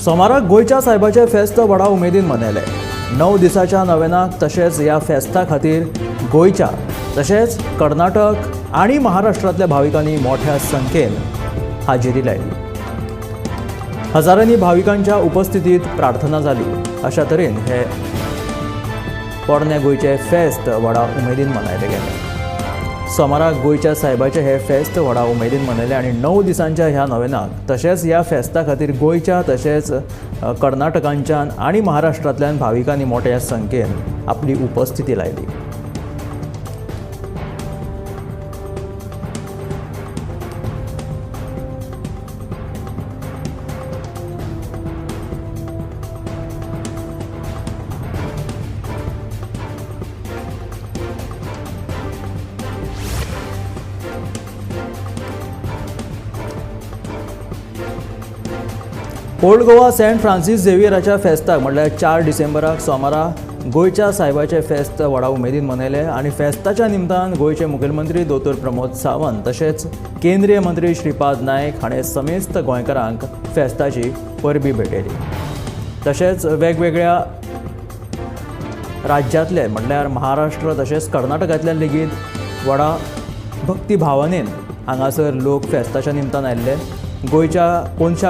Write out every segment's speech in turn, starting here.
सोमाराक गोयच्या सायबाचे फेस्त व्हडा उमेदीन मनयले। 9 दिसाच्या नव्यानाक तशेंच ह्या फेस्ता खातीर गोयच्या तशेंच कर्नाटक आनी महाराष्ट्रांतल्या भाविकांनी मोठ्या संख्येन हाजेरी लायली। हजारांनी भाविकांच्या उपस्थितीत प्रार्थना जाली। अशा तरेन हे पोरने गोयचे फेस्त व्हडा उमेदीन मनयले गेले। सोमाराक गोयच्या सायबाचे हे फेस्त व्हडा उमेदीन मनयले आनी 9 दिसांच्या ह्या नव्यानाक तशेंच ह्या फेस्ता खातीर गोयच्या तशेंच कर्नाटकांच्यान आनी महाराष्ट्रांतल्यान भाविकांनी मोठ्या संख्येन आपली उपस्थिती लायली। ओल्ड गोवा सेंट फ्रांसीस झेवियराच्या फेस्ताक म्हणल्यार 4 डिसेंबराक सोमारा गोयच्या सायबाचे फेस्त व्हडा उमेदीन मनयले आनी फेस्ताच्या निमतान गोयचे मुखेलमंत्री दोतोर प्रमोद सावंत तशेंच केंद्रीय मंत्री श्रीपाद नायक हाणें समेस्त गोंयकारांक फेस्ताची परबी भेटयली। तशेंच वेगवेगळ्या राज्यांतले म्हणल्यार महाराष्ट्र तशेंच कर्नाटकांतल्यान लेगीत व्हडा भक्ती भावनेन हांगासर लोक फेस्ताच्या निमतान आयिल्ले। गोयच्या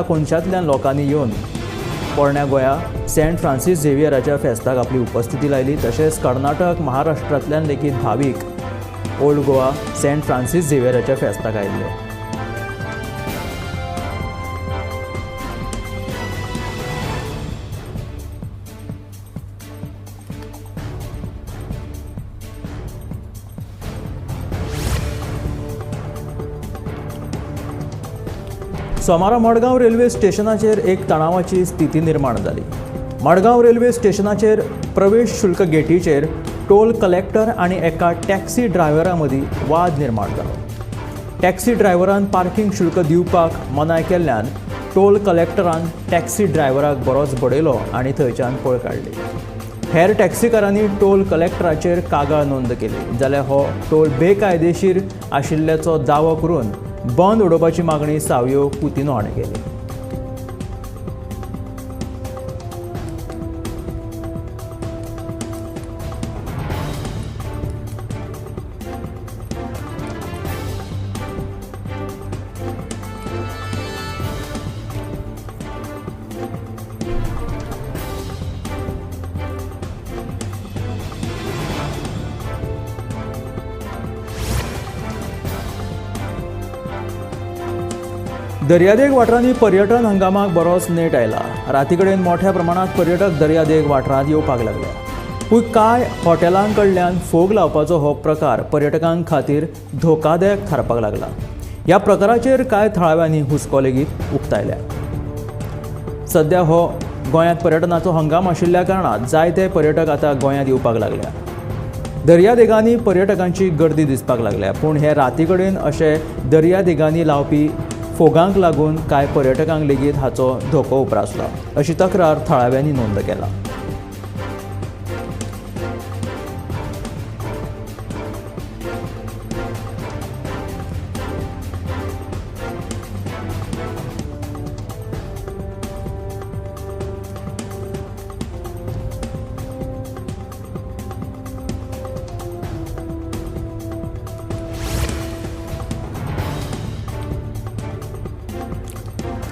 कोनशांतल्यान लोकांनी येवन पोरण्या गोंया सेंट फ्रांसीस झेवियराच्या फेस्ताक आपली उपस्थिती लायली। तशेंच कर्नाटक महाराष्ट्रांतल्यान लेगीत भावीक ओल्ड गोवा सेंट फ्रांसीस झेवियराच्या फेस्ताक आयिल्ले। सोमारा मडगांव रेल्वे स्टेशनाचेर एक तणावाची स्थिती निर्माण जाली। मडगांव रेल्वे स्टेशनाचेर प्रवेश शुल्क गेटीचेर टोल कलेक्टर आनी एका टॅक्सी ड्रायव्हरा मदीं वाद निर्माण जालो। टॅक्सी ड्रायव्हरान पार्किंग शुल्क दिवपाक मनाय केल्ल्यान टोल कलेक्टरान टॅक्सी ड्रायव्हराक बरोच बडयलो आनी थंयच्यान पळ काडली। हेर टॅक्सीकारांनी टोल कलेक्टराचेर कागाळ नोंद केली जाल्यार हो टोल बेकायदेशीर आशिल्ल्याचो दावो करून बंद उडोवपाची मागणी सावयो पुतिनो हाणें केली। दर्यादेग वाठारांनी पर्यटन हंगामाक बरोच नेट आयला। राती कडेन मोठ्या प्रमाणात पर्यटक दर्यादेग वाठारांत येवपाक लागले। पूण कांय हॉटेलां कडल्यान फोग लावपाचो हो प्रकार पर्यटकां खातीर धोकादायक थारपाक लागला। ह्या प्रकाराचेर कांय थळाव्यांनी हुस्को लेगीत उक्तायल्या। सध्या हो गोंयांत पर्यटनाचो हंगाम आशिल्ल्या कारणान जायते पर्यटक आतां गोंयांत येवपाक लागल्या। दर्यादेगांनी पर्यटकांची गर्दी दिसपाक लागल्या। पूण हे राती कडेन अशे दर्यादेगांनी लावपी फोगांक लागून कांय पर्यटकांक लेगीत हाचो धोको उप्रासला अशी तक्रार थळाव्यांनी नोंद केला।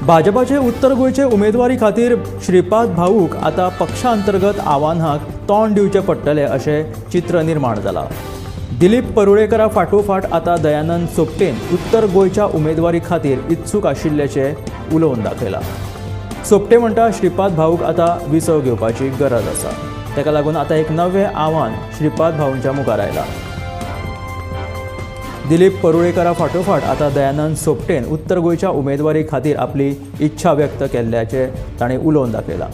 भाजपाचे उत्तर गोंयचे उमेदवारी खातीर श्रीपाद भाऊक आतां पक्षा अंतर्गत आव्हानाक तोंड दिवचें पडटलें अशें चित्र निर्माण जालां। दिलीप परुळेकरा फाटोफाट आतां दयानंद सोपटेन उत्तर गोंयच्या उमेदवारी खातीर इत्सूक आशिल्ल्याचें उलोवन दाखयलां। सोपटे म्हणटा श्रीपाद भाऊक आतां विसव घेवपाची गरज आसा। ताका लागून आतां एक नवें आव्हान श्रीपाद भाऊंच्या मुखार आयलां। दिलीप परुळेकरा फाटोफाट आतां दयानंद सोपटेन उत्तर गोंयच्या उमेदवारी खातीर आपली इच्छा व्यक्त केल्ल्याचें ताणें उलोवन दाखयलां।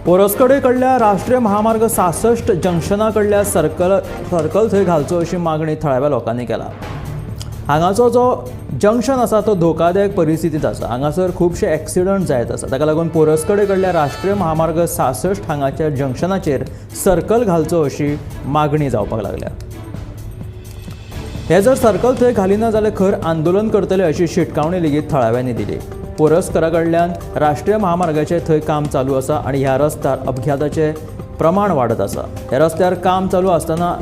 पोरसकडे कडल्या राष्ट्रीय महामार्ग 66 जंक्शना कडल्या सर्कल थंय घालचो अशी मागणी थळाव्या लोकांनी केला. हांगाचो जो जंक्शन आसा तो धोकादायक परिस्थितीत आसा. हांगासर खुबशे एक्सिडंट जायत आसा. ताका लागून पोरसकडे कडल्या राष्ट्रीय महामार्ग 66 हांगाच्या जंक्शनाचेर सर्कल घालचो अशी मागणी जावपाक लागल्या. हे जर सर्कल थंय घालिना जाल्यार खर आंदोलन करतले अशी शिटकावणी लेगीत थळाव्यांनी दिली. पोरसकरा कडल्यान राष्ट्रीय महामार्गाचें थंय काम चालू आसा आनी ह्या रस्त्यार अपघाताचें प्रमाण वाडत आसा. ह्या रस्त्यार काम चालू आसतना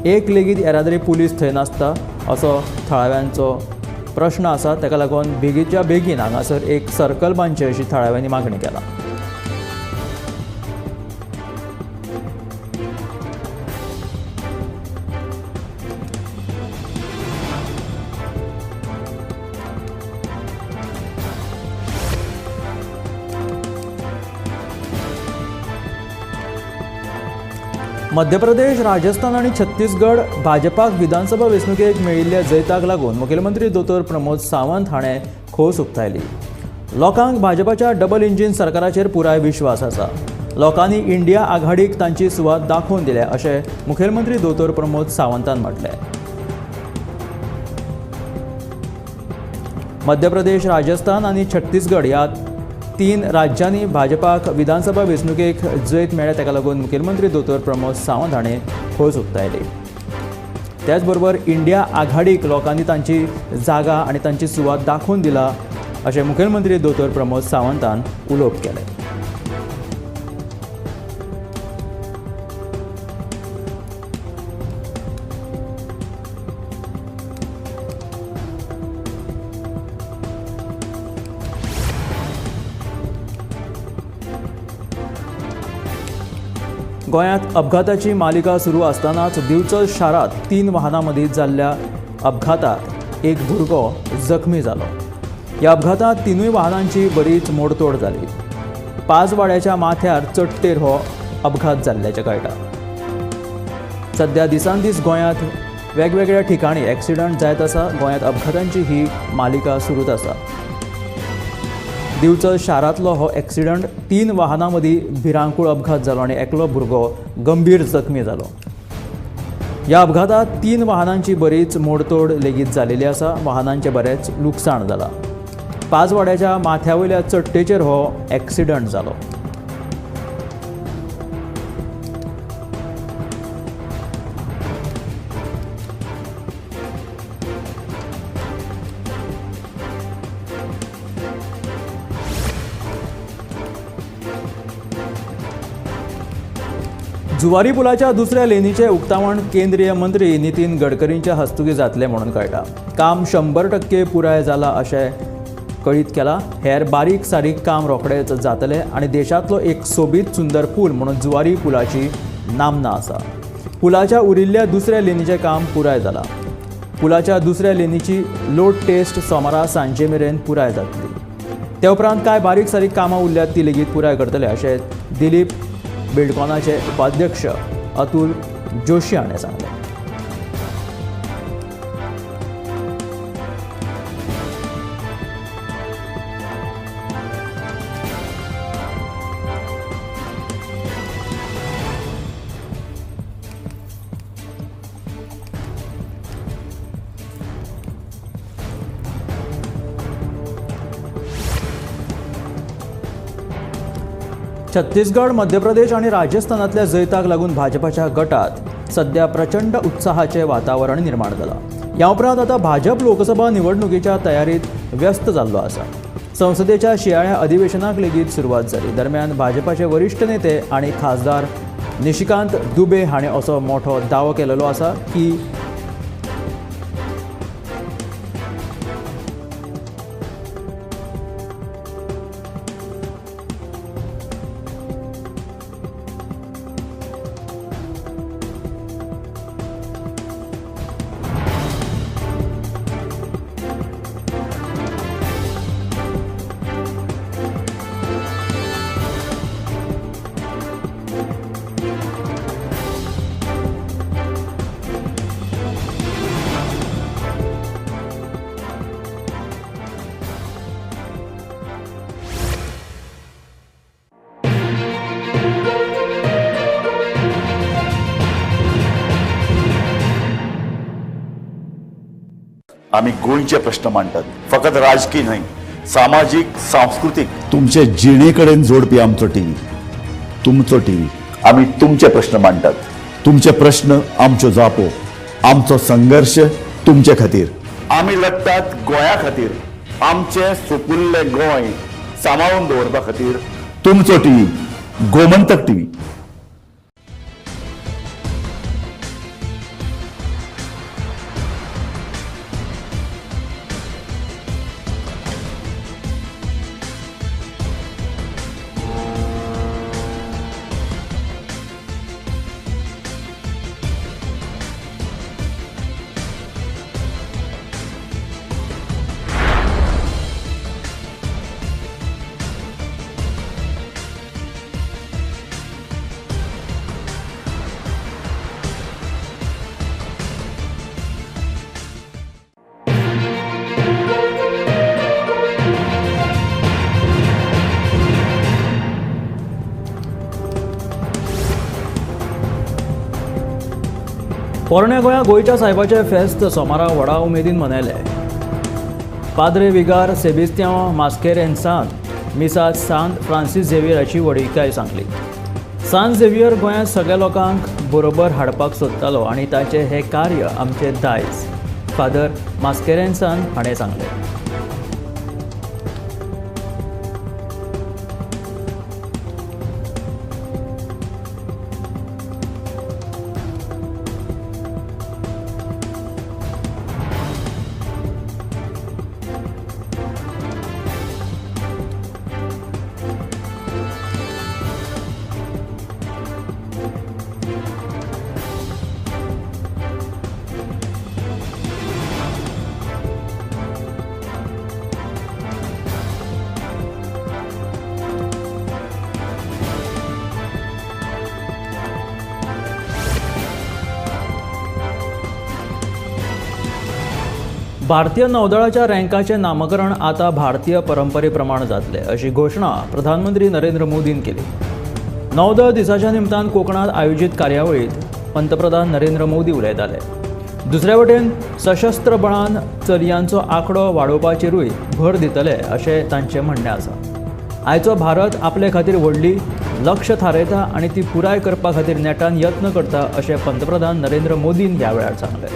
एक लेगीत येरादारी पुलीस थंय नासता असो थळाव्यांचो प्रश्न आसा. ताका लागून बेगीच्या बेगीन हांगासर एक सर्कल बांदचे अशी थळाव्यांनी मागणी केला. मध्य प्रदेश, राजस्थान आणि छत्तीसगड भाजपाक विधानसभा वेंचणुकेक मेळिल्ल्या जैताक लागून मुखेलमंत्री दोतोर प्रमोद सावंत हाणें खोस उक्तायली. लोकांक भाजपाच्या डबल इंजिन सरकाराचेर पुराय विश्वास आसा. लोकांनी इंडिया आघाडीक तांची सुवात दाखोवन दिल्या अशें मुखेलमंत्री दोतोर प्रमोद सावंतान म्हटलें. मध्य प्रदेश, राजस्थान आणि छत्तीसगड ह्या 3 राज्यांनी भाजपाक विधानसभा वेंचणुकेक जैत मेळ्ळ्या. ताका लागून मुखेलमंत्री दोतोर प्रमोद सावंत हाणें खोस उक्तायली. त्याच बरोबर इंडिया आघाडीक लोकांनी तांची जागा आनी तांची सुवात दाखोवन दिला अशें मुखेलमंत्री दोतोर प्रमोद सावंतान उलोवप केलें. गोंयांत अपघाताची मालिका सुरू असतानाच दिवचल शारांत 3 वाहनां मदीं जाल्ल्या अपघातात एक भुरगो जखमी जालो. ह्या अपघातांत 3 वाहनांची बरीच मोडतोड जाली. 5 वाड्याच्या माथ्यार चडटेर हो अपघात जाल्ल्याचें कळटा. सध्या दिसान दीस गोंयांत वेगवेगळ्या ठिकाणी एक्सिडंट जायत आसा. गोंयांत अपघातांची ही मालिका सुरूच आसा. दिवचल शारांतलो हो एक्सिडंट 3 वाहनां मदीं भिरांकूळ अपघात जालो आनी एकलो भुरगो गंभीर जखमी जालो. ह्या अपघातांत 3 वाहनांची बरीच मोडतोड लेगीत जालेली आसा. वाहनांचें बरेंच लुकसाण जालां. 5 वाड्याच्या माथ्यावयल्या चडटेचेर हो एक्सिडंट जालो. जुवारी पुलाच्या दुसऱ्या लेनीचे उक्तावण केंद्रीय मंत्री नितीन गडकरींच्या हस्तुकी जातले म्हणून कळटा. काम 100% पुराय जाला अशें कळीत केला. हेर बारीक सारीक काम रोखडेच जातले आनी देशांतलो एक सोबीत सुंदर पूल म्हणून जुवारी पुलाची नामना आसा. पुलाच्या उरिल्ल्या दुसऱ्या लेनीचें काम पुराय जालां. पुलाच्या दुसऱ्या लेनीची लोड टेस्ट सोमारा सांजे मेरेन पुराय जातली. ते उपरांत कांय बारीक सारीक कामां उरल्यात ती लेगीत पुराय करतले अशें दिलीप बिल्डकॉनाचे उपाध्यक्ष अतुल जोशी हाणें सांगलें. छत्तीसगड, मध्य प्रदेश आणि राजस्थानातल्या जैताक लागून भाजपाच्या गटात सध्या प्रचंड उत्साहाचे वातावरण निर्माण जालां. ह्या उपरांत आता भाजप लोकसभा निवडणुकीच्या तयारीत व्यस्त जाल्लो आसा. संसदेच्या शियाळ्या अधिवेशनाक लेगीत सुरवात जाली. दरम्यान भाजपाचे वरिष्ठ नेते आणि खासदार निशिकांत दुबे हाणें असो मोठो दावो केलेलो आसा की आम्ही गोंयचे प्रश्न मांडटात, फकत राजकीय न्हय, सामाजीक सांस्कृतिक तुमचे जिणेकडेन जोडपी आमचो टीव्ही, तुमचो टीव्ही. आम्ही तुमचे प्रश्न मांडटात, तुमचे प्रश्न आमच्यो जापो, आमचो संघर्ष तुमचे खातीर. आम्ही लढटात गोंया खातीर, आमचे सोपुल्ले गोंय सांबाळून दवरपा खातीर. तुमचो टीव्ही, गोमंतक टीव्ही. पोरण्या गोंयच्या सायबाचे फेस्त सोमारा व्हडा उमेदीन मनयले. पाद्रे विगार सेबिस्त्यांव मास्केरेन्सान मिसात सांत फ्रांसीस झेवियराची वडीलकाय सांगली. सांत झेवियर गोंयांत सगळ्या लोकांक बरोबर हाडपाक सोदतालो आनी ताचें हें कार्य आमचें दायज, फादर मास्केरेन्सान हाणें सांगलें. भारतीय नौदळाच्या रँकाचें नामकरण आता भारतीय परंपरे प्रमाण जातले अशी घोषणा प्रधानमंत्री नरेंद्र मोदीन केली. नौदळ दिसाच्या निमतान कोकणात आयोजित कार्यावळीत पंतप्रधान नरेंद्र मोदी उलयताले. दुसरे वटेन सशस्त्र बळान चलयांचो आंकडो वाडोवपाचेरूय भर दितले अशें तांचें म्हणणें आसा. आयचो भारत आपले खातीर व्हडली लक्ष थारयता आनी ती पुराय करपा खातीर नेटान यत्न करता अशें पंतप्रधान नरेंद्र मोदीन ह्या वेळार सांगलें.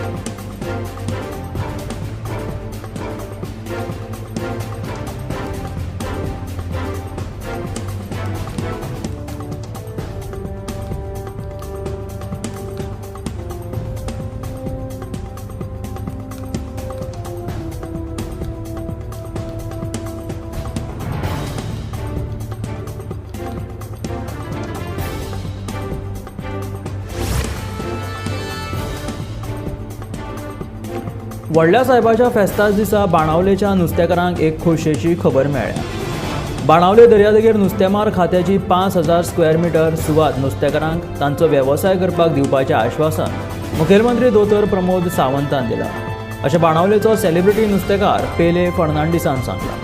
व्हडल्या सायबाच्या फेस्ताच दिसा बाणावलेच्या नुस्तेकारांक एक खोशयेची खबर मेळ्ळ्या. बाणावले दर्यादेगेर नुस्तेमार खात्याची 5000 स्क्वेअर मिटर सुवात नुस्तेकारांक तांचो वेवसाय करपाक दिवपाचें आश्वासन मुखेलमंत्री दोतोर प्रमोद सावंतान दिलां अशें बाणावलेचो सेलिब्रिटी नुस्तेकार पेले फर्नांडिसान सांगलां.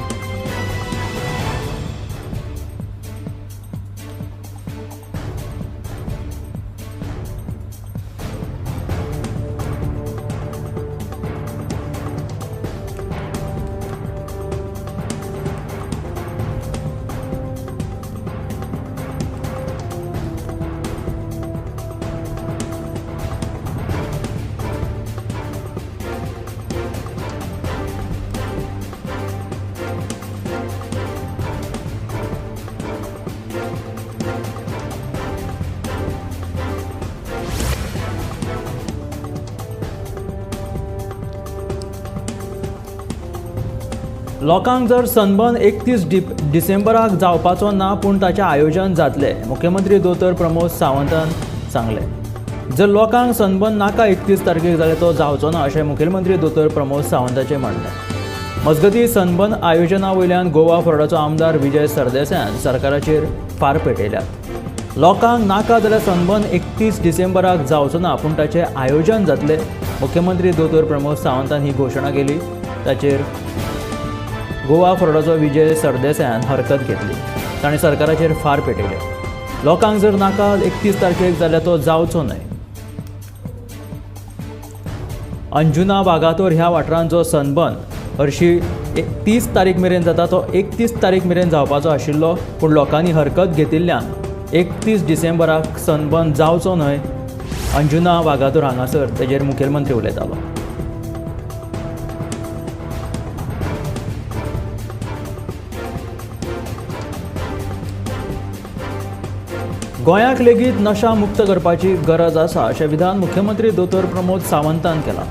लोकांक जर सनबर्न 31 डिसेंबराक जावपाचो ना पूण ताचें आयोजन जातलें मुख्यमंत्री दोतोर प्रमोद सावंतान सांगलें. जर लोकांक सनबर्न नाका 31 तारखेक जाल्यार तो जावचो ना अशें मुखेलमंत्री दोतोर प्रमोद सावंताचें म्हणलें. मजगतीं सनबर्न आयोजना वयल्यान गोवा फोर्टाचो आमदार विजय सरदेसायान सरकाराचेर फार पेटयल्यात. लोकांक नाका जाल्यार सनबर्न 31 डिसेंबराक जावचो ना पूण ताचें आयोजन जातलें मुख्यमंत्री दोतोर प्रमोद सावंतान ही घोशणा केली. ताचेर गोवा फोर्टाचो विजय सरदेसायान हरकत घेतली. ताणें सरकाराचेर फार पेटयले. लोकांक जर नाका 31 तारखेक जाल्यार तो जावचो न्हय. अंजुना वागातोर ह्या वाठारांचो सनबर्न हरशी 30 तारीख मेरेन जाता तो 31 तारीख मेरेन जावपाचो आशिल्लो, पूण लोकांनी हरकत घेतिल्ल्यान 31 डिसेंबराक सनबर्न जावचो न्हय अंजुना वागातोर हांगासर तेजेर मुखेलमंत्री उलयतालो. गोंयाक लेगीत नशा मुक्त करपाची गरज आसा अशें विधान मुख्यमंत्री दोतोर प्रमोद सावंतान केलां.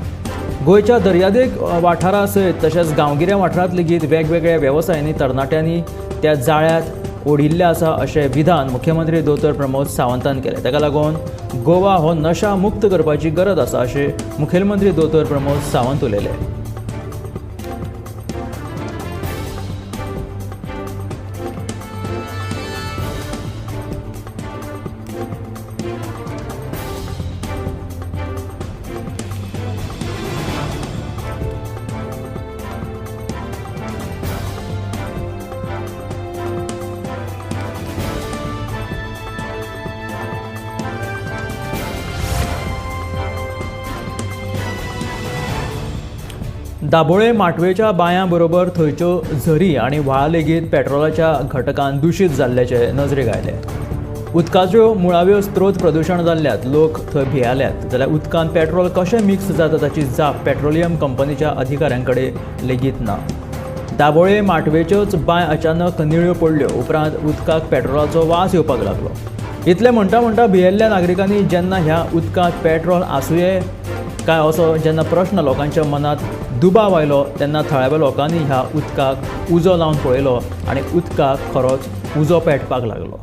गोंयच्या दर्यादेग वाठारा सयत तशेंच गांवगिऱ्या वाठारांत लेगीत वेगवेगळ्या वेवसायांनी तरणाट्यांनी त्या जाळ्यांत ओडिल्ले आसा अशें विधान मुख्यमंत्री दोतोर प्रमोद सावंतान केलें. ताका लागून गोवा हो नशा मुक्त करपाची गरज आसा अशें मुखेलमंत्री दोतोर प्रमोद सावंत उलयले. दाबोळे माटवेच्या बांयां बरोबर थंयच्यो झरी आनी व्हाळ लेगीत पेट्रोलाच्या घटकान दूशीत जाल्ल्याचे नजरेक आयले. उदकाच्यो मुळाव्यो स्त्रोत प्रदूशण जाल्ल्यात लोक थंय भियाल्यात, जाल्यार उदकांत पेट्रोल कशें मिक्स जाता ताची जाप पेट्रोलियम कंपनीच्या अधिकाऱ्यांकडे लेगीत ना. दाबोळे माटवेच्योच बांय अचानक निळ्यो पडल्यो उपरांत उदकाक पेट्रोलाचो वास येवपाक लागलो. इतलें म्हणटा म्हणटा भियेल्ल्या नागरिकांनी जेन्ना ह्या उदकांत पेट्रोल आसूये काय असो जेन्ना प्रश्न लोकांच्या मनांत दुबाव आयलो तेन्ना थळाव्या लोकांनी ह्या उदकाक उजो लावन पळयलो आनी उदकाक खरोच उजो पेटपाक लागलो.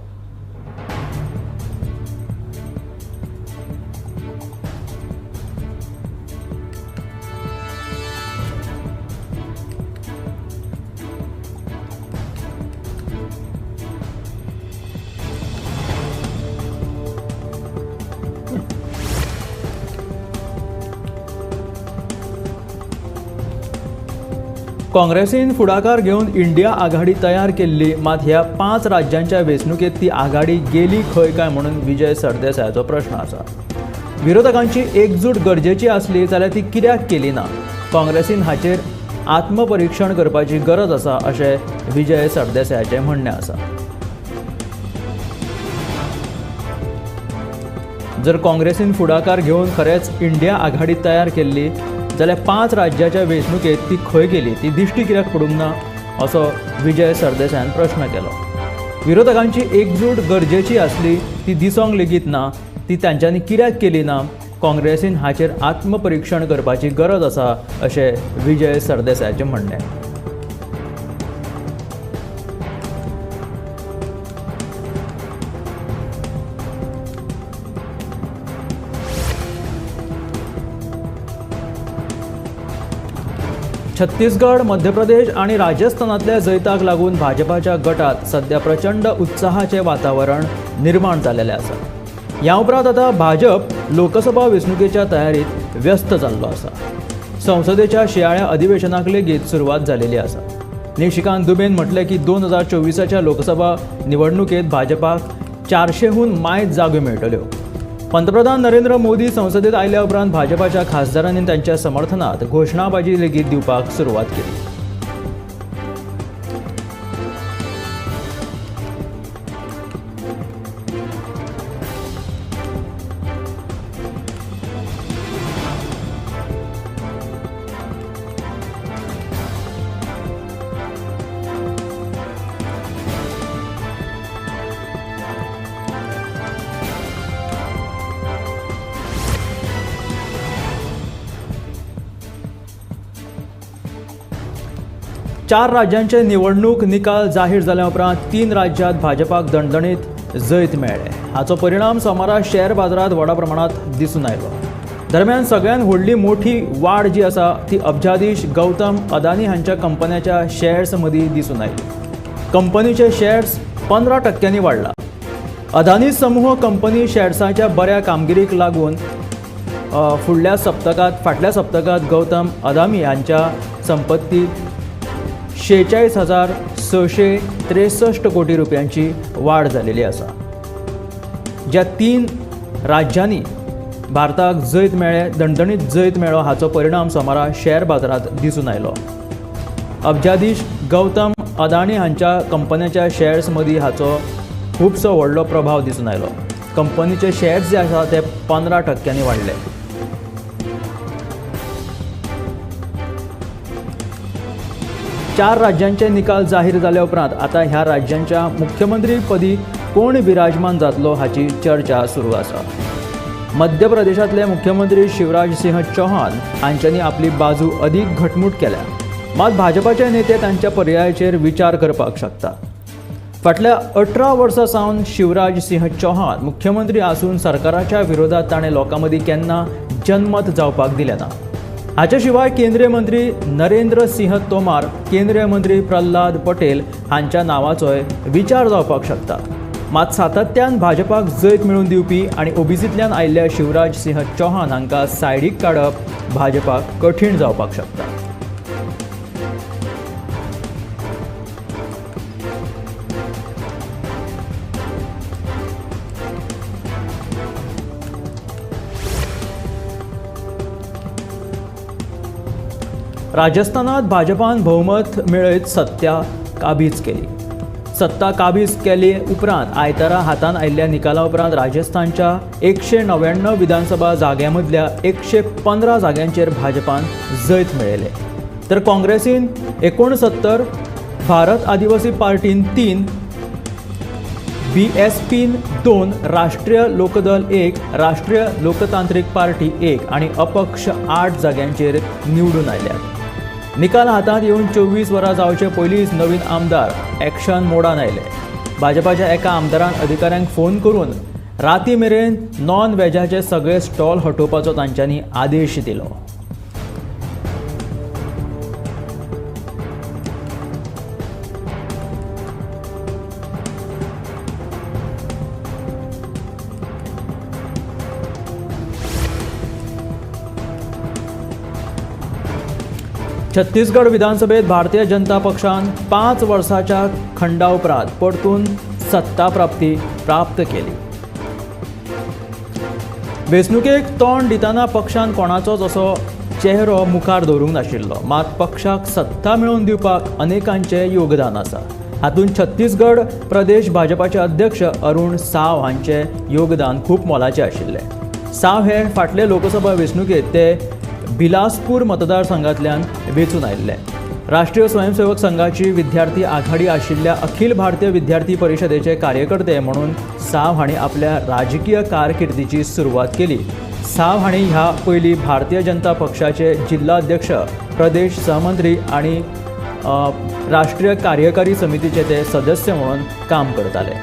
काँग्रेसीन फुडाकार घेवन इंडिया आघाडी तयार केल्ली, मात ह्या 5 राज्यांच्या वेंचणुकेत ती आघाडी गेली खंय काय म्हणून विजय सरदेसायाचो प्रश्न आसा. विरोधकांची एकजूट गरजेची आसली जाल्यार ती कित्याक केली ना? काँग्रेसीन हाचेर आत्मपरीक्षण करपाची गरज आसा अशें विजय सरदेसायाचें म्हणणें आसा. जर काँग्रेसीन फुडाकार घेवन खरेंच इंडिया आघाडी तयार केल्ली जाल्यार 5 राज्याच्या वेंचणुकेत ती खंय गेली ती दिश्टी कित्याक पडूंक ना असो विजय सरदेसायान प्रश्न केलो. विरोधकांची एकजूट गरजेची आसली ती दिसोंक लेगीत ना, ती तांच्यांनी कित्याक केली ना? काँग्रेसीन हाचेर आत्मपरीक्षण करपाची गरज आसा अशें विजय सरदेसायाचें म्हणणें. छत्तीसगड, मध्य प्रदेश आणि राजस्थानातल्या जैताक लागून भाजपाच्या गटात सध्या प्रचंड उत्साहाचे वातावरण निर्माण झालेले आसा. ह्या उपरांत आता भाजप लोकसभा वेंचणुकेच्या तयारीत व्यस्त जाल्लो आसा. संसदेच्या शियाळ्या अधिवेशनाक लेगीत सुरवात जालेली आसा. निशिकांत दुबेन म्हटलें की 2024च्या लोकसभा निवडणुकेत भाजपाक 400हून मायज जागो मेळटल्यो. पंतप्रधान नरेंद्र मोदी संसदेत आयल्या उपरांत भाजपाच्या खासदारांनी त्यांच्या समर्थनात घोषणाबाजी लेगीत दिवपाक सुरवात केली. चार राज्यांचे निवडणूक निकाल जाहीर जाल्या उपरांत 3 राज्यांत भाजपाक दणदणीत जैत मेळ्ळें. हाचो परिणाम सोमारा शेअर बाजारात व्हडा प्रमाणात दिसून आयलो. दरम्यान सगळ्यांत व्हडली मोठी वाड जी आसा ती अब्जाधीश गौतम अदानी हांच्या कंपन्याच्या शेअर्स मदीं दिसून आयली. कंपनीचे शेअर्स 15% वाडला. अदानी समूह कंपनी शेअर्साच्या बऱ्या कामगिरीक लागून फाटल्या सप्तकात गौतम अदानी हांच्या संपत्तीत 46,663 कोटी रुपयांची वाढ झालेली आसा. ज्या 3 राज्यांनी भारताक जैत मेळ्ळे दणदणीत जैत मेळ्ळो हाचो परिणाम सोमारा शेअर बाजारात दिसून आयलो. अब्जाधीश गौतम अदानी हांच्या कंपन्यांच्या शेअर्स मदीं हाचो खूबसो व्हडलो प्रभाव दिसून आयलो. कंपनीचे शेअर्स जे आसा ते 15% वाडले. चार राज्यांचे निकाल जाहीर जाल्या उपरांत आता ह्या राज्यांच्या मुख्यमंत्री पदी कोण विराजमान जातलो हाची चर्चा सुरू आसा. मध्य प्रदेशातले मुख्यमंत्री शिवराज सिंह चौहान हांच्यांनी आपली बाजू अदीक घटमूट केल्या. मात भाजपाचे नेते तांच्या पर्यायाचेर विचार करपाक शकता. फाटल्या 18 वर्सां सावन शिवराज सिंह चौहान मुख्यमंत्री आसून सरकाराच्या विरोधात ताणें लोकां मदीं केन्ना जनमत जावपाक दिलें ना. हाचे शिवाय केंद्रीय मंत्री नरेंद्र सिंह तोमार, केंद्रीय मंत्री प्रल्हाद पटेल हांच्या नांवाचोय विचार जावपाक शकता. मात सातत्यान भाजपाक जैत मेळून दिवपी आनी ओबीसींतल्यान आयिल्ल्या शिवराज सिंह चौहान हांकां सायडीक काडप भाजपाक कठीण जावपाक शकता. राजस्थानात भाजपान भोवमत मेळयत सत्ता काबीज केली उपरांत आयतारा हातान आयिल्ल्या निकाला उपरांत राजस्थानच्या 199 विधानसभा जाग्यांमदल्या 115 जाग्यांचेर भाजपान जैत मेळयले. तर काँग्रेसीन 69, भारत आदिवासी पार्टीन 3, बीएसपीन 2, राष्ट्रीय लोकदल 1, राष्ट्रीय लोकतांत्रिक पार्टी 1 आनी अपक्ष 8 जाग्यांचेर निवडून आयल्यात. निकाल हातांत येवन 24 वरां जावचे पयलींच नवीन आमदार एक्शन मोडान आयले. भाजपाच्या एका आमदारान अधिकाऱ्यांक फोन करून राती मेरेन नॉन व्हेजाचे सगळे स्टॉल हटोवपाचो तांच्यांनी आदेश दिलो. छत्तीसगड विधानसभेत भारतीय जनता पक्षान 5 वर्सांच्या खंडा उपरांत परतून सत्ता प्राप्त केली. वेंचणुकेक तोंड दितना पक्षान कोणाचोच असो चेहरो मुखार दवरूंक नाशिल्लो. मात पक्षाक सत्ता मेळोवन दिवपाक अनेकांचे योगदान आसा. हातूंत छत्तीसगड प्रदेश भाजपाचे अध्यक्ष अरुण साव हांचे योगदान खूब मोलाचें आशिल्लें. साव हे फाटले लोकसभा वेंचणुकेत ते बिलासपूर मतदारसंघांतल्यान वेंचून आयिल्ले. राष्ट्रीय स्वयंसेवक संघाची विद्यार्थी आघाडी आशिल्ल्या अखिल भारतीय विद्यार्थी परिशदेचे कार्यकर्ते म्हणून साव हांणी आपल्या राजकीय कारकिर्दीची सुरवात केली. साव हांणी ह्या पयलीं भारतीय जनता पक्षाचे जिल्हाध्यक्ष, प्रदेश सहमंत्री आनी राष्ट्रीय कार्यकारी समितीचे ते सदस्य म्हणून काम करताले.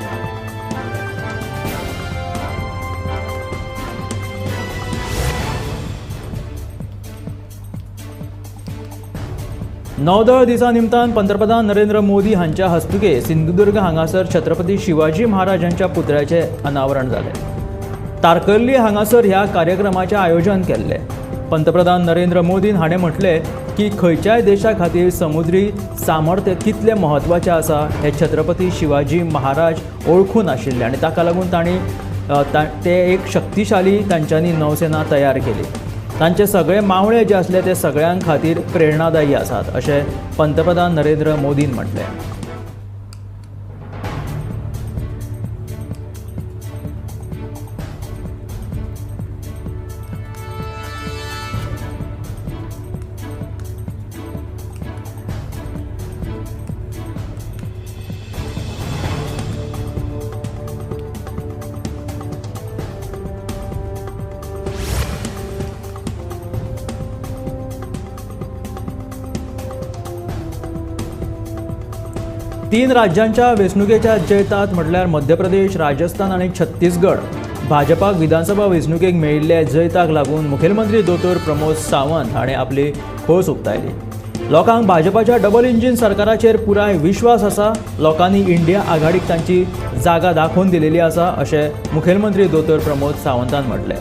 नौदळ दिसा निमतान पंतप्रधान नरेंद्र मोदी हांच्या हस्तुके सिंधुदुर्ग हांगासर छत्रपती शिवाजी महाराजांच्या पुतळ्याचे अनावरण जाले. तारकर्ली हांगासर ह्या कार्यक्रमाचे आयोजन केल्ले. पंतप्रधान नरेंद्र मोदीन हाणें म्हटले की खंयच्याय देशा खातीर समुद्री सामर्थ्य कितलें म्हत्वाचें आसा हे छत्रपती शिवाजी महाराज ओळखून आशिल्ले आनी ताका लागून तांणी ते एक शक्तिशाली तांच्यांनी नौसेना तयार केली. तांचे सगळे मावळे जे असले ते सगळ्यां खातीर प्रेरणादायी आसात अशें पंतप्रधान नरेंद्र मोदीन म्हटलें. तीन राज्यांच्या वेंचणुकेच्या जैतांत म्हटल्यार मध्य प्रदेश, राजस्थान आनी छत्तीसगड भाजपाक विधानसभा वेंचणुकेक मेळिल्ल्या जैताक लागून मुखेलमंत्री दोतोर प्रमोद सावंत हाणें आपली खोस उक्तायली. लोकांक भाजपाच्या डबल इंजिन सरकाराचेर पुराय विश्वास आसा. लोकांनी इंडिया आघाडीक तांची जागा दाखोवन दिलेली आसा अशें मुखेलमंत्री दोतोर प्रमोद सावंतान म्हटलें.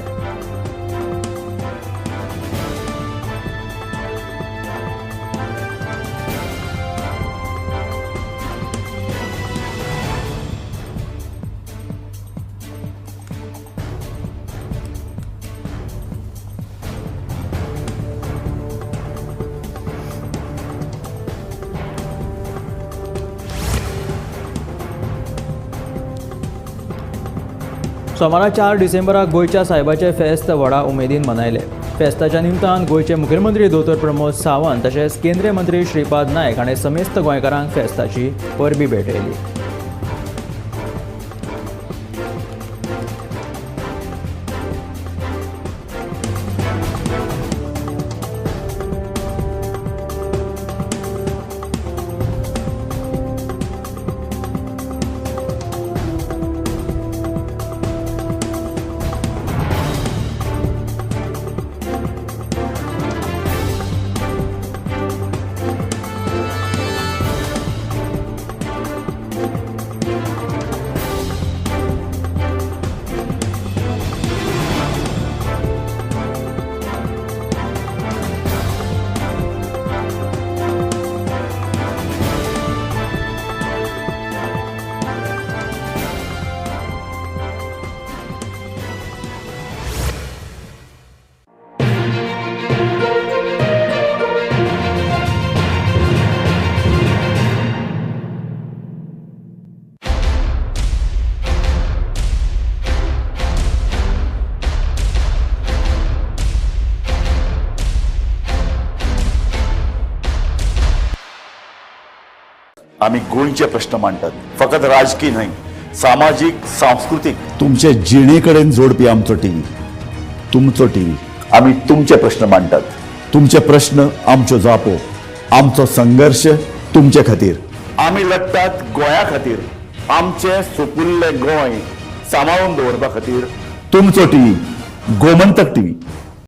सोमारा 4 डिसेंबराक गोयच्या सायबाचे फेस्त व्हडा उमेदीन मनयले. फेस्ताच्या निमतान गोयचे मुखेलमंत्री दोतोर प्रमोद सावंत तशेंच केंद्रीय मंत्री श्रीपाद नायक हाणें समेस्त गोंयकारांक फेस्ताची परबी भेटयली. आम्ही गोंयचे प्रश्न मांडटात. फकत राजकीय न्हय, सामाजीक सांस्कृतिक तुमचे जिणेकडेन जोडपी आमचो टीव्ही. तुमचो टीव्ही. आम्ही तुमचे प्रश्न मांडटात. तुमचे प्रश्न आमच्यो जापो. आमचो संघर्ष तुमचे खातीर. आम्ही लढटात गोंया खातीर. आमचे सोपुल्ले गोंय सांबाळून दवरपा खातीर. तुमचो टीव्ही गोमंतक टीव्ही.